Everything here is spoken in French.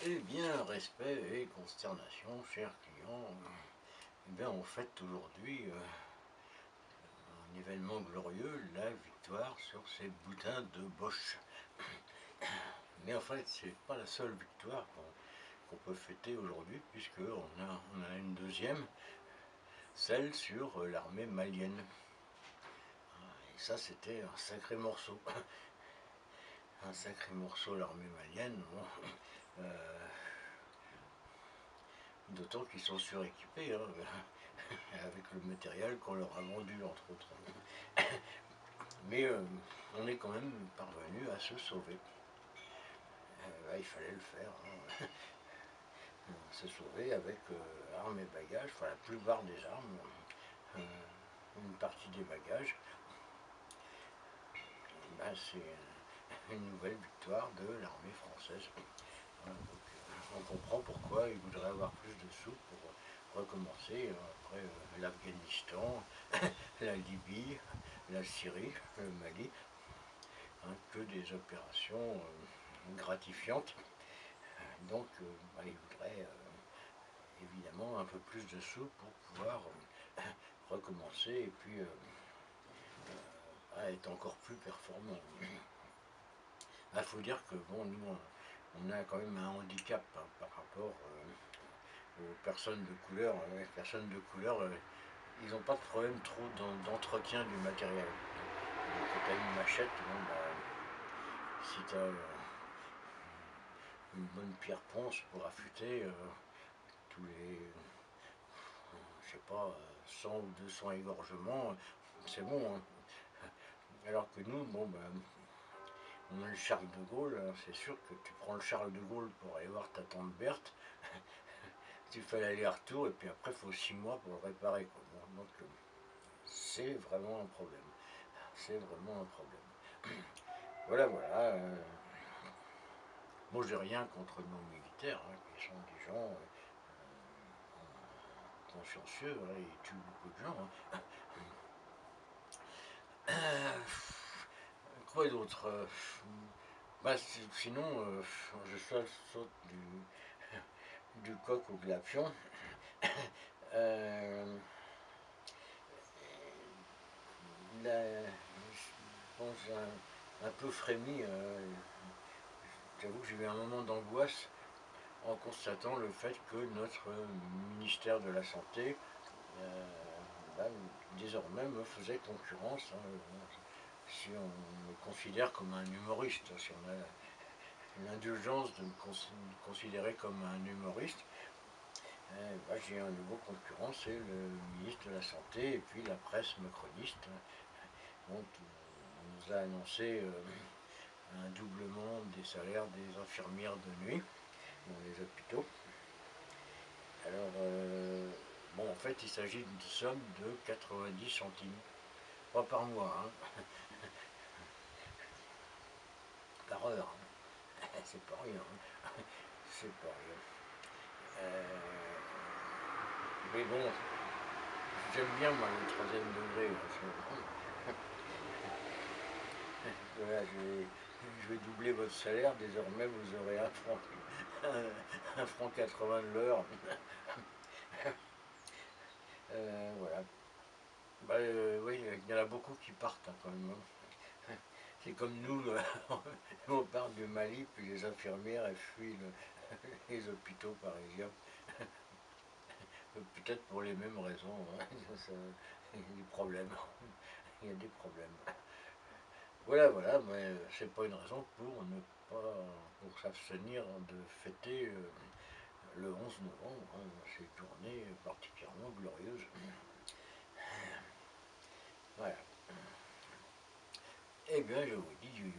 Eh bien, respect et consternation, chers clients. Eh bien, on fête aujourd'hui un événement glorieux, la victoire sur ces boudins de Bosch. Mais en fait, c'est pas la seule victoire qu'on peut fêter aujourd'hui, puisqu'on a une deuxième, celle sur l'armée malienne. Et ça, c'était un sacré morceau. Un sacré morceau, l'armée malienne. Bon, d'autant qu'ils sont suréquipés, hein, avec le matériel qu'on leur a vendu, entre autres. Mais on est quand même parvenu à se sauver. Là, il fallait le faire. Hein. Se sauver avec armes et bagages, enfin la plupart des armes, une partie des bagages. Ben, c'est une nouvelle victoire de l'armée française. Voilà, donc, on comprend pourquoi ils voudraient avoir plus de sous pour recommencer après l'Afghanistan, la Libye, la Syrie, le Mali, hein, que des opérations gratifiantes. Donc ils voudraient évidemment un peu plus de sous pour pouvoir recommencer et puis être encore plus performant. Il faut dire que bon, nous on a quand même un handicap hein, par rapport aux personnes de couleur. Les personnes de couleur, ils n'ont pas de problème trop d'entretien du matériel. Quand tu as une machette, bon, si tu as une bonne pierre ponce pour affûter tous les, je sais pas, 100 ou 200 égorgements, c'est bon. Hein. Alors que nous, bon, on a le Charles de Gaulle, c'est sûr que tu prends le Charles de Gaulle pour aller voir ta tante Berthe, tu fais l'aller-retour et puis après il faut 6 mois pour le réparer. Quoi. Bon, donc c'est vraiment un problème. C'est vraiment un problème. Voilà, voilà. Moi j'ai rien contre nos militaires, hein, qui sont des gens consciencieux, hein, ils tuent beaucoup de gens. Hein. Quoi d'autre sinon, je saute du coq au glapion. euh, bon, j'ai un peu frémi. J'avoue que j'ai eu un moment d'angoisse en constatant le fait que notre ministère de la Santé bah, désormais me faisait concurrence. Hein, si on me considère comme un humoriste, si on a l'indulgence de me considérer comme un humoriste, bah, j'ai un nouveau concurrent, c'est le ministre de la Santé et puis la presse macroniste. Donc, on nous a annoncé un doublement des salaires des infirmières de nuit dans les hôpitaux. Alors, bon, en fait, il s'agit d'une somme de 90 centimes. Pas par mois, hein, par heure. Hein. C'est pas rien. Hein. C'est pas rien. Mais bon, j'aime bien moi le troisième degré. Voilà, je vais doubler votre salaire. Désormais, vous aurez un franc 80 de l'heure. Voilà. Bah, oui, il y en a beaucoup qui partent hein, quand même. Hein. C'est comme nous, on part du Mali, puis les infirmières elles fuient les hôpitaux parisiens. Peut-être pour les mêmes raisons. Hein. Il y a des problèmes. Il y a des problèmes. Voilà, voilà, mais c'est pas une raison pour s'abstenir de fêter le 11 novembre, hein, cette journée particulièrement glorieuse. Voilà. Eh bien, je vous dis you.